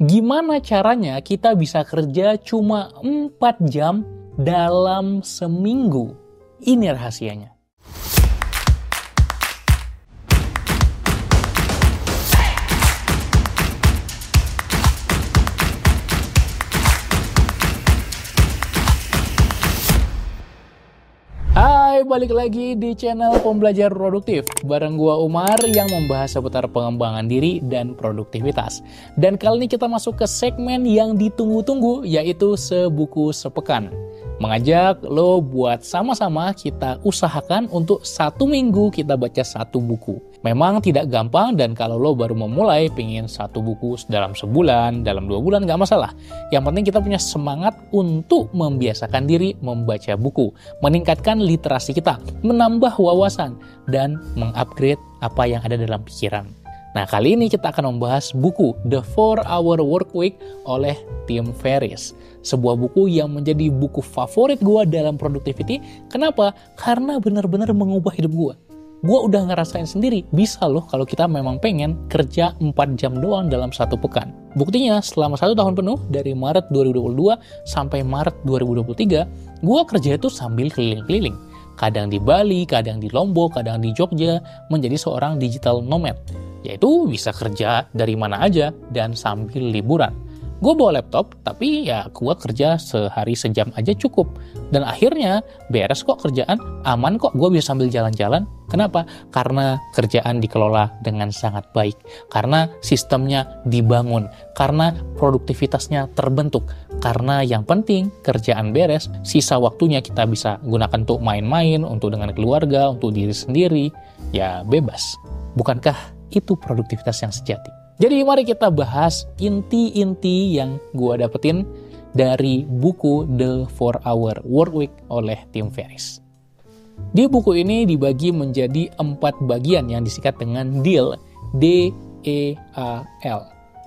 Gimana caranya kita bisa kerja cuma 4 jam dalam seminggu? Ini rahasianya. Hai, balik lagi di channel Pembelajar Produktif. Bareng gua Umar yang membahas seputar pengembangan diri dan produktivitas. Dan kali ini kita masuk ke segmen yang ditunggu-tunggu, yaitu Sebuku Sepekan. Mengajak lo buat sama-sama kita usahakan untuk 1 minggu kita baca 1 buku. Memang tidak gampang, dan kalau lo baru memulai pengen 1 buku dalam sebulan, dalam 2 bulan, nggak masalah. Yang penting kita punya semangat untuk membiasakan diri membaca buku, meningkatkan literasi kita, menambah wawasan, dan mengupgrade apa yang ada dalam pikiran. Nah, kali ini kita akan membahas buku The 4-Hour Workweek oleh Tim Ferriss. Sebuah buku yang menjadi buku favorit gue dalam productivity. Kenapa? Karena benar-benar mengubah hidup gue. Gue udah ngerasain sendiri, bisa loh kalau kita memang pengen kerja 4 jam doang dalam 1 pekan. Buktinya, selama 1 tahun penuh, dari Maret 2022 sampai Maret 2023, gue kerja itu sambil keliling-keliling. Kadang di Bali, kadang di Lombok, kadang di Jogja, menjadi seorang digital nomad. Yaitu bisa kerja dari mana aja dan sambil liburan. Gue bawa laptop, tapi ya gue kerja sehari sejam aja cukup. Dan akhirnya beres kok kerjaan, aman kok, gue bisa sambil jalan-jalan. Kenapa? Karena kerjaan dikelola dengan sangat baik. Karena sistemnya dibangun. Karena produktivitasnya terbentuk. Karena yang penting kerjaan beres, sisa waktunya kita bisa gunakan untuk main-main, untuk dengan keluarga, untuk diri sendiri. Ya bebas. Bukankah itu produktivitas yang sejati? Jadi mari kita bahas inti-inti yang gue dapetin dari buku The 4-Hour Workweek oleh Tim Ferriss. Di buku ini dibagi menjadi 4 bagian yang disingkat dengan DEAL, D-E-A-L.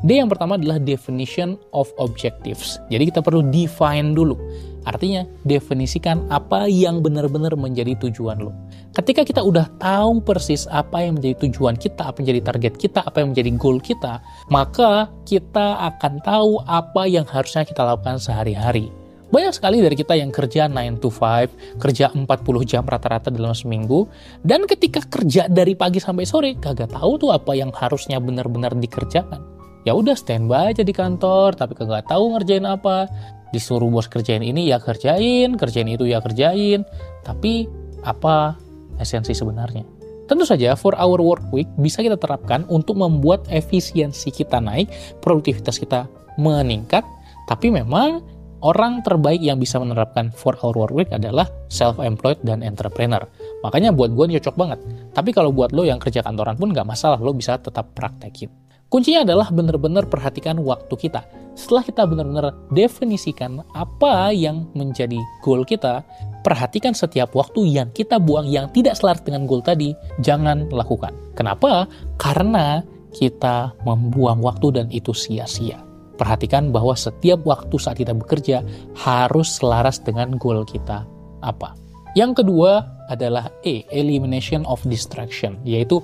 D yang pertama adalah Definition of Objectives. Jadi kita perlu define dulu. Artinya, definisikan apa yang benar-benar menjadi tujuan lo. Ketika kita udah tahu persis apa yang menjadi tujuan kita, apa yang menjadi target kita, apa yang menjadi goal kita, maka kita akan tahu apa yang harusnya kita lakukan sehari-hari. Banyak sekali dari kita yang kerja 9 to 5, kerja 40 jam rata-rata dalam seminggu, dan ketika kerja dari pagi sampai sore, kagak tahu tuh apa yang harusnya benar-benar dikerjakan. Ya udah standby aja di kantor, tapi kagak tahu ngerjain apa. Disuruh bos kerjain ini ya kerjain itu ya kerjain. Tapi apa esensi sebenarnya? Tentu saja 4-Hour Workweek bisa kita terapkan untuk membuat efisiensi kita naik, produktivitas kita meningkat. Tapi memang orang terbaik yang bisa menerapkan 4-Hour Workweek adalah self-employed dan entrepreneur. Makanya buat gue cocok banget. Tapi kalau buat lo yang kerja kantoran pun nggak masalah, lo bisa tetap praktekin. Kuncinya adalah benar-benar perhatikan waktu kita. Setelah kita benar-benar definisikan apa yang menjadi goal kita, perhatikan setiap waktu yang kita buang yang tidak selaras dengan goal tadi, jangan lakukan. Kenapa? Karena kita membuang waktu dan itu sia-sia. Perhatikan bahwa setiap waktu saat kita bekerja harus selaras dengan goal kita apa. Yang kedua adalah elimination of distraction, yaitu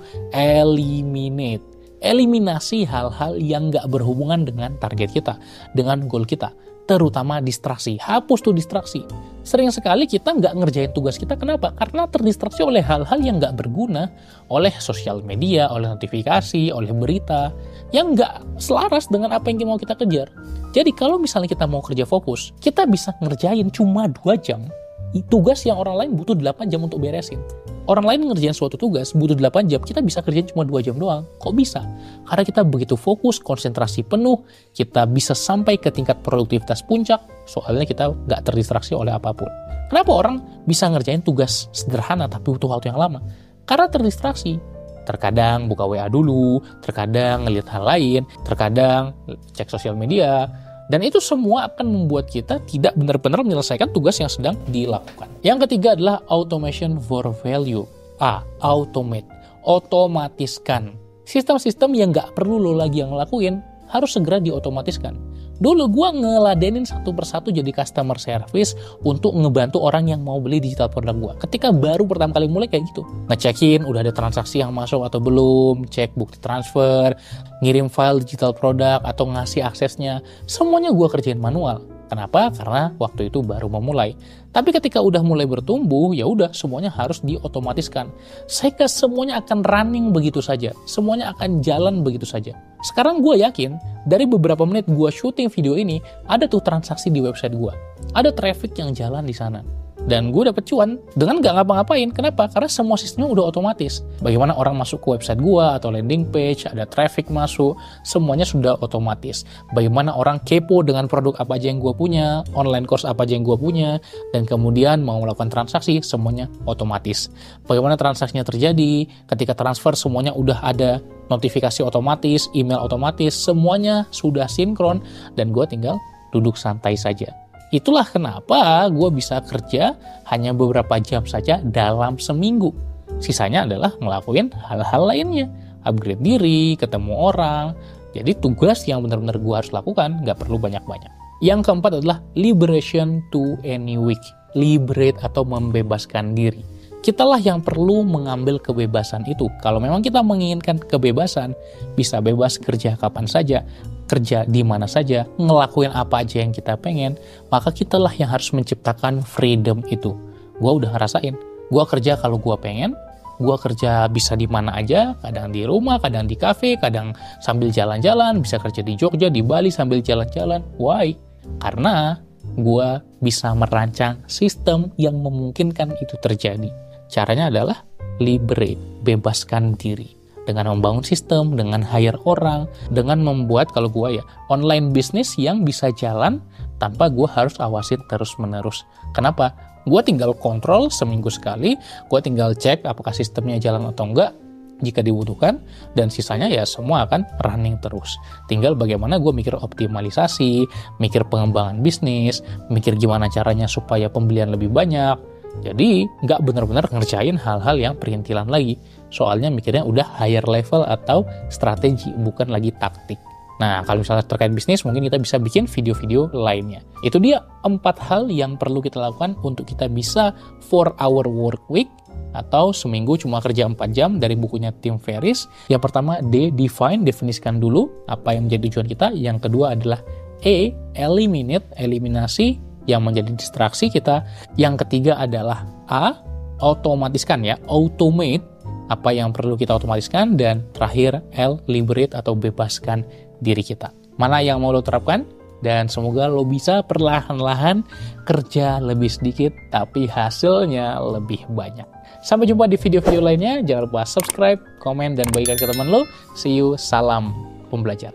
eliminasi hal-hal yang nggak berhubungan dengan target kita, dengan goal kita, terutama distraksi. Hapus tuh distraksi. Sering sekali kita nggak ngerjain tugas kita, kenapa? Karena terdistraksi oleh hal-hal yang nggak berguna, oleh sosial media, oleh notifikasi, oleh berita, yang nggak selaras dengan apa yang mau kita kejar. Jadi kalau misalnya kita mau kerja fokus, kita bisa ngerjain cuma 2 jam, tugas yang orang lain butuh 8 jam untuk beresin. Orang lain ngerjain suatu tugas butuh 8 jam, kita bisa kerjain cuma 2 jam doang. Kok bisa? Karena kita begitu fokus, konsentrasi penuh, kita bisa sampai ke tingkat produktivitas puncak, soalnya kita nggak terdistraksi oleh apapun. Kenapa orang bisa ngerjain tugas sederhana tapi butuh waktu yang lama? Karena terdistraksi. Terkadang buka WA dulu, terkadang ngeliat hal lain, terkadang cek sosial media, dan itu semua akan membuat kita tidak benar-benar menyelesaikan tugas yang sedang dilakukan. Yang ketiga adalah automation for value. Automate. Otomatiskan. Sistem-sistem yang nggak perlu lo lagi yang ngelakuin, harus segera diotomatiskan. Dulu gue ngeladenin satu persatu jadi customer service untuk ngebantu orang yang mau beli digital produk gue. Ketika baru pertama kali mulai kayak gitu. Ngecekin udah ada transaksi yang masuk atau belum, cek bukti transfer, ngirim file digital produk atau ngasih aksesnya. Semuanya gue kerjain manual. Kenapa? Karena waktu itu baru memulai. Tapi ketika udah mulai bertumbuh, ya udah semuanya harus diotomatiskan. Sehingga semuanya akan running begitu saja. Semuanya akan jalan begitu saja. Sekarang gue yakin, dari beberapa menit gue syuting video ini, ada tuh transaksi di website gue. Ada traffic yang jalan di sana. Dan gue dapet cuan dengan gak ngapa-ngapain. Kenapa? Karena semua sistemnya udah otomatis. Bagaimana orang masuk ke website gue atau landing page, ada traffic masuk, semuanya sudah otomatis. Bagaimana orang kepo dengan produk apa aja yang gue punya, online course apa aja yang gue punya, dan kemudian mau melakukan transaksi, semuanya otomatis. Bagaimana transaksinya terjadi, ketika transfer semuanya udah ada notifikasi otomatis, email otomatis, semuanya sudah sinkron, dan gue tinggal duduk santai saja. Itulah kenapa gue bisa kerja hanya beberapa jam saja dalam seminggu. Sisanya adalah ngelakuin hal-hal lainnya. Upgrade diri, ketemu orang. Jadi tugas yang benar-benar gue harus lakukan, gak perlu banyak-banyak. Yang keempat adalah liberation to any week. Liberate atau membebaskan diri. Kitalah yang perlu mengambil kebebasan itu. Kalau memang kita menginginkan kebebasan, bisa bebas kerja kapan saja, kerja di mana saja, ngelakuin apa aja yang kita pengen, maka kitalah yang harus menciptakan freedom itu. Gue udah ngerasain, gue kerja kalau gue pengen, gue kerja bisa di mana aja, kadang di rumah, kadang di kafe, kadang sambil jalan-jalan, bisa kerja di Jogja, di Bali sambil jalan-jalan. Why? Karena gue bisa merancang sistem yang memungkinkan itu terjadi. Caranya adalah liberate, bebaskan diri. Dengan membangun sistem, dengan hire orang, dengan membuat kalau gue ya online bisnis yang bisa jalan tanpa gue harus awasin terus-menerus. Kenapa? Gue tinggal kontrol seminggu sekali, gue tinggal cek apakah sistemnya jalan atau enggak jika dibutuhkan, dan sisanya ya semua akan running terus. Tinggal bagaimana gue mikir optimalisasi, mikir pengembangan bisnis, mikir gimana caranya supaya pembelian lebih banyak. Jadi nggak benar-benar ngerjain hal-hal yang perintilan lagi. Soalnya mikirnya udah higher level atau strategi, bukan lagi taktik. Nah, kalau misalnya terkait bisnis, mungkin kita bisa bikin video-video lainnya. Itu dia 4 hal yang perlu kita lakukan untuk kita bisa 4-hour work week, atau seminggu cuma kerja 4 jam dari bukunya Tim Ferriss. Yang pertama, D, define, definisikan dulu apa yang menjadi tujuan kita. Yang kedua adalah E, eliminate, eliminasi yang menjadi distraksi kita. Yang ketiga adalah A, otomatiskan ya, automate, apa yang perlu kita otomatiskan. Dan terakhir L, liberate atau bebaskan diri kita. Mana yang mau lo terapkan? Dan semoga lo bisa perlahan-lahan kerja lebih sedikit tapi hasilnya lebih banyak. Sampai jumpa di video-video lainnya. Jangan lupa subscribe, komen, dan bagikan ke teman lo. See you, salam pembelajar.